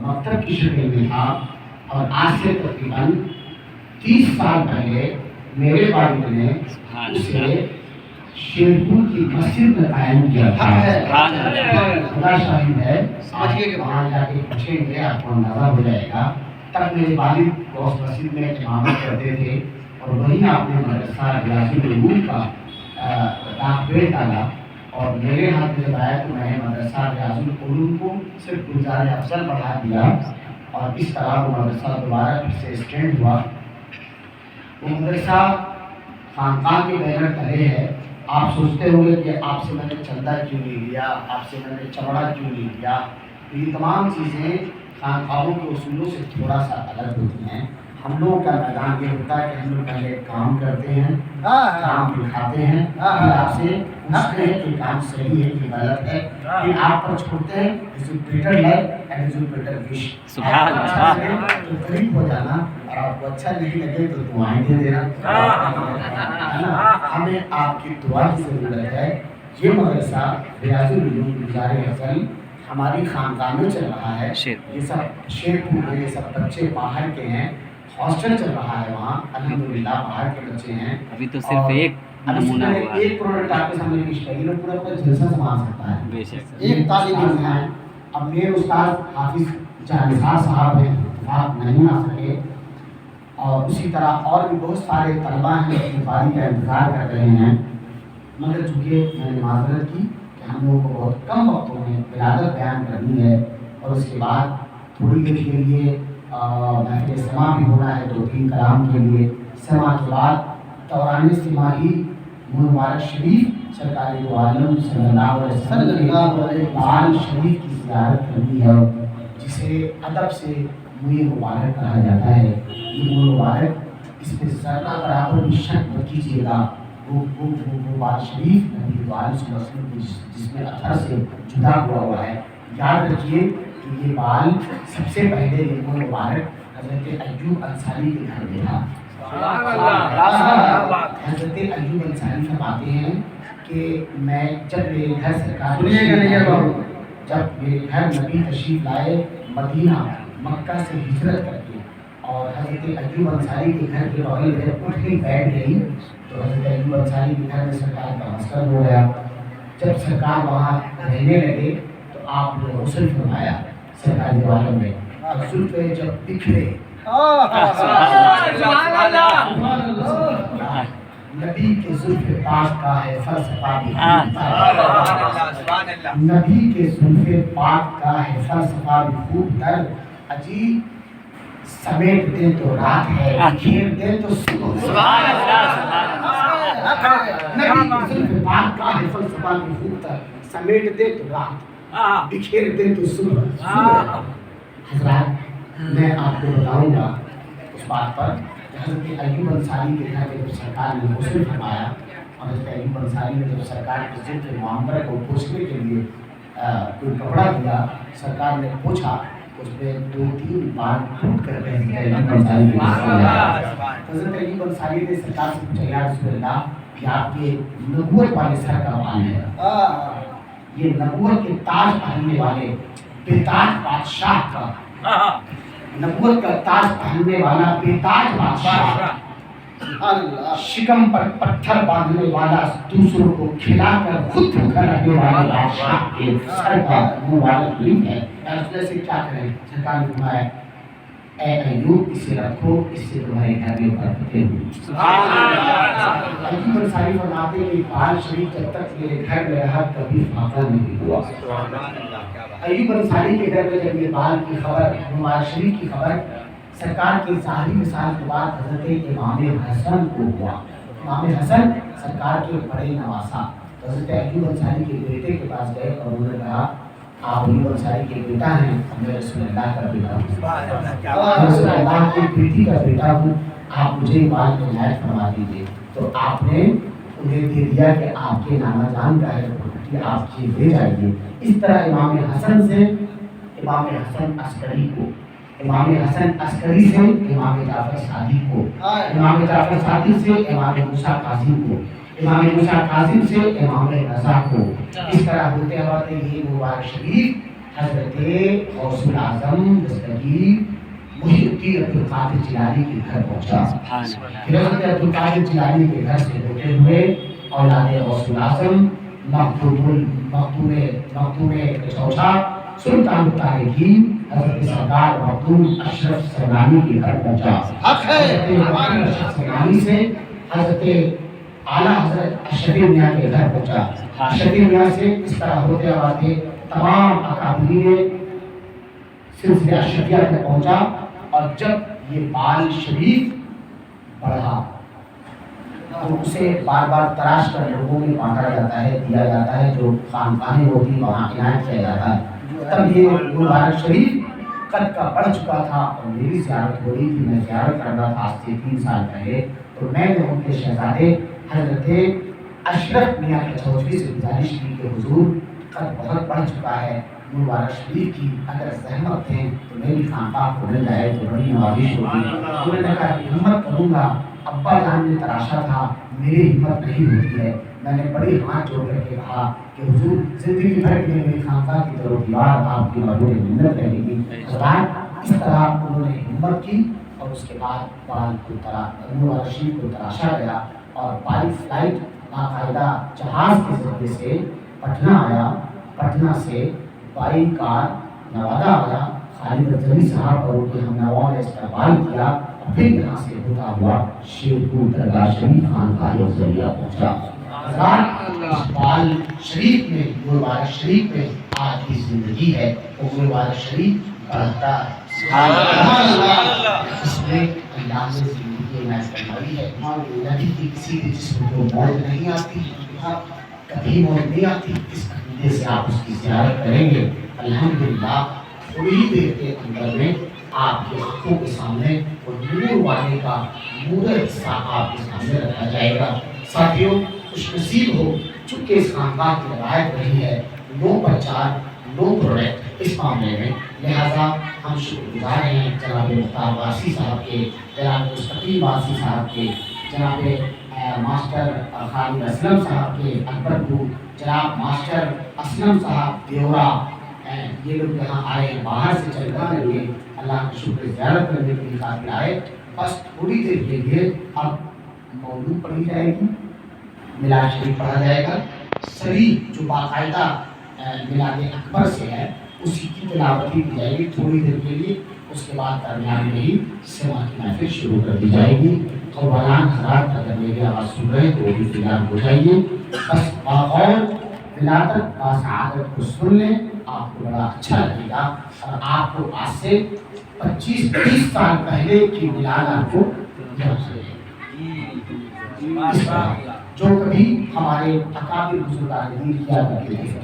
مکتب کی شکل میں تھا، اور آج سے تقریباً 30 سال پہلے میرے والد نے اسے شیرپور کی مسجد میں قائم کیا تھا۔ خدا شاہد ہے، وہاں جا کے پوچھیں گے آپ کو اندازہ ہو جائے گا۔ تب میرے والد اس مسجد میں امامت کرتے تھے، اور وہیں آپ نے مدرسہ ریاض العلوم کا داغ پیٹ ڈالا، اور میرے ہاتھ میں جب آیا تو میں نے مدرسہ ریاض العلوم کو صرف گلزار افضل پڑھا دیا، اور اس طرح وہ مدرسہ دوبارہ پھر سے اسٹینڈ ہوا۔ وہ مدرسہ خانقاہ کے بینر تلے ہے۔ آپ سوچتے ہوں گے کہ آپ سے میں نے چندہ کیوں نہیں لیا، آپ سے میں نے چمڑا کیوں نہیں لیا۔ یہ تمام چیزیں خانقاہوں کے اصولوں سے تھوڑا سا الگ ہوتی ہیں۔ ہم لوگوں کا میدان یہ ہوتا ہے کہ ہم لوگ پہلے کام کرتے ہیں، کام دکھاتے ہیں، پھر آپ سے پوچھتے ہیں کہ کام صحیح ہے کہ غلط ہے، پھر آپ پر چھوڑتے ہیں تو قریب ہو جانا، اور آپ کو اچھا نہیں لگے تو دعائیں دے دینا۔ ہمیں آپ کی دعا کی ضرورت ہے۔ یہ مدرسہ ریاض العلوم گلزار افضل ہماری خانقاہ میں چل رہا ہے۔ یہ سب شیرپور کے، یہ سب بچے باہر کے ہیں، ہاسٹل چل رہا ہے وہاں، الحمدللہ باہر کے بچے ہیں۔ ابھی تو صرف ایک نمونہ ہوا ہے۔ ایک پروڈکٹ آپ کے سامنے پیش کریے، پورا پورا جلسہ سنبھال سکتا ہے۔ بے شک ایک طالب علم ہے، اب میرے استاد حافظ جہانگیر صاحب ہیں، آپ نہیں آ سکے، اور اسی طرح اور بھی بہت سارے طلباء ہیں جو اپنی باری کا انتظار کر رہے ہیں، مگر چونکہ میں نے معذرت کی کہ ہم لوگوں کو بہت کم وقتوں میں ولادت بیان کرنی ہے، اور اس کے بعد تھوڑی دیر کے لیے محفل سماع بھی ہونا ہے، 2-3 کلام کے لیے۔ سماع کے بعد دوران سماعی مبارک شریف سرکار دو عالم صلی اللہ علیہ وسلم کے بال شریف کی زیارت کرنی ہے، جسے ادب سے منہ مبارک کہا جاتا ہے۔ یہ منہ مبارک، اس پہ ذرہ برابر بھی شک مت کیجیے گا، وہ بال شریف نبی دو عالم صلی اللہ علیہ وسلم جس میں اثر سے جدا ہوا ہے۔ یاد رکھیے کہ یہ بال سب سے پہلے یہ منہ مبارک حضرت ایوب انصاری کے گھر میں تھا۔ حضرت ایوب انصاری فرماتے ہیں کہ میں جب میرے گھر نبی تشریف لائے مدینہ مکہ سے ہجرت کر کے، اور حضرت ایوب انصاری کے گھر کے بغل میں اٹھ کے بیٹھ گئی، تو حضرت ایوب انصاری کے گھر میں سرکار کا مسکن ہو گیا۔ جب سرکار وہاں رہنے لگے تو آپ نے غسل فرمایا سرکار کے عالم میں، اور زلفیں جب بکھرے نبی کے زلف پاک کا ہے فلسفہ بھی خوب تر، نبی کے زلف پاک کا ہے فلسفہ بھی خوب تر، عجیب سمیٹ دے تو رات ہے، بکھیر دے تو صبح۔ نبی کے زلف پاک کا ہے فلسفہ بھی خوب تر، سمیٹ دے تو رات، بکھیر دے تو صبح۔ حضرات، میں آپ کو بتاؤں گا اس بات پر کہ حضرت ایوب انصاری کے گھر میں جب سرکار نے غسل فرمایا، اور حضرت ایوب انصاری نے جب سرکار کے ذکر معمر کو پوچھنے کے لیے کوئی کپڑا دیا، سرکار نے پوچھا، اس پہ 2-3 بار ٹوٹ کر کے حضرت ایوب انصاری نے سرکار سے پوچھا، یا رسول اللہ، یہ آپ کے نبوت والے سر کا بال ہے، یہ نبوت کے تاج پہننے والے بے تاج بادشاہ کا، نبوت کا تاج پہننے والا بے تاج بادشاہ، شکم پر پتھر باندھنے والا، دوسروں کو کھلا کر خود بھوکا رہنے والے بادشاہ کے سر کا مبارک لنگ ہے، اس سے کیا کریں؟ سرکار نے فرمایا، اے ایوب، اسے رکھو، اس سے تمہارے گھر میں برکتیں ہوئی۔ ایوب انصاری فرماتے ہیں کہ بال شریف جب تک میرے گھر میں رہا کبھی فاقہ نہیں ہوا۔ ایوب انصاری کے گھر میں جب یہ بال کی خبر، مبارک شریف کی خبر سرکار کے ظاہری مثال کے بعد حضرت امام حسن کو ہوا، امام حسن سرکار کے بڑے نواسا، حضرت ایوب انصاری کے بیٹے کے پاس گئے اور انہوں نے کہا، آپ ایوب انصاری کے بیٹا ہیں، میں رسول اللہ کا بیٹا ہوں، رسول اللہ کی بیٹی کا بیٹا ہوں، آپ مجھے بال عنایت فرما دیجیے۔ تو آپ نے انہیں دے دیا کہ آپ کے نامہ جان کا ہے، کہ آپ یہ لے جائیے۔ اس طرح امام حسن سے امام حسن عسکری کو، امام حسن عسکری سے امام جعفر صادق کو، امام جعفر صادق سے امام موسیٰ کاظم کو، امام موسیٰ کاظم سے امام رضا کو، اس طرح ہوتے ہوتے یہ مبارک شریف حضرت غوث الاعظم دستگیر محی الدین عبدالقادر جیلانی کے گھر پہنچا. پھر حضرت عبدالقادر جیلانی کے گھر سے ہوتے ہوئے اولاد غوث الاعظم مخدوم کچوچا سلطان الطارقین حضرت سردار مخدوم اشرف سرگانی کے گھر پہنچا. حضرت مخدوم اشرف سرگانی سے حضرت اعلیٰ حضرت اشرفی میاں کے گھر پہنچا. اشرفی میاں سے اس طرح ہوتے ہوتے تمام اکابرین سلسلہ اشرفیہ تک پہنچا. اور جب یہ بال شریف بڑھا تو اسے بار بار تراش کر لوگوں میں بانٹا جاتا ہے، دیا جاتا ہے، جو خانقاہیں ہوتی وہاں عنایت کیا جاتا ہے. تب یہ مبارک شریف قد کا بڑھ چکا تھا اور میری زیارت ہو رہی تھی. میں زیارت کر رہا تھا آج سے 3 سال پہلے. تو میں نے ان کے شہزادے حضرت اشرف میاں کچوچوی سے گزارش کی کہ حضور قد بہت بڑھ چکا ہے، مبارک شریف کی اگر زحمت ہے تو میری خانقاہ کو مل جائے تو بڑی نوازش ہوگی. انہوں نے کہا کہ ہمت کروں گا، ابا جان نے تراشا تھا، میری ہمت نہیں ہوتی ہے. میں نے بڑی ہاتھ جوڑ کر کے کہا کہ حضور زندگی بھر کے لیے میری خانقاہ کی طرف دیوار آپ کی مقبول منت رہے گی. اس طرح انہوں نے ہمت کی اور اس کے بعد بال کو مبارک شریف کو تراشا گیا اور بائی فلائٹ باقاعدہ جہاز کے ذریعے سے پٹنہ آیا. پٹنہ سے بائی کار نوادہ آیا. خالد افضلی صاحب اور ان کے ہم نواؤں نے استقبال کیا اور پھر یہاں سے ہوتا ہوا شیرپور درگاہ شریف خانقاہ افضلیہ پہنچا. بال شریف میں مبارک شریف میں آج کی زندگی ہے. وہ مبارک شریف بڑھتا ہے. اس میں اللہ نے زندگی میں فرمائی ہے نبی کی کسی بھی جسم کو موت نہیں آتی، کبھی موت نہیں آتی. اس عقیدے سے آپ اس کی زیارت کریں گے. الحمدللہ تھوڑی ہی دیر کے اندر میں آپ کے آنکھوں کے سامنے وہ نور والے کا مورت حصہ آپ کے سامنے رکھا جائے گا. ساتھیوں خوش نصیب ہو چونکہ اس خانقاہ کی روایت رہی ہے نو پرچار نو پروڈکٹ اس معاملے میں، لہذا ہم شکر گزار ہیں جناب مختار واسی صاحب کے، جناب مستقیم واسی صاحب کے، جناب ماسٹر خالد اسلم صاحب کے اکبر پور، جناب ماسٹر اسلم صاحب دیورا. یہ لوگ یہاں آئے باہر سے چل کر کے اللہ کے شکر زیارت کرنے کے لیے خاطر آئے. بس تھوڑی دیر کے لیے اب مولود پڑھی جائے گی، میلاد شریف پڑھا جائے گا. سری جو باقاعدہ میلاد اکبر سے ہے اسی کی تلاوت کی جائے گی تھوڑی دیر کے لیے. اس کے بعد درمیان میں ہی سما کی محفل شروع کر دی جائے گی. قربانان حضرات اگر میری آواز سن رہے تو وہ بھی تیار ہو جائیے. بس باغور ولادت با سعادت کو سن لیں، آپ کو بڑا اچھا لگے گا. اور آپ کو آج سے 25-30 سال پہلے کی میلاد آپ کو یاد رہے جو کبھی ہمارے اکابر بزرگان دین کیا کرتے تھے.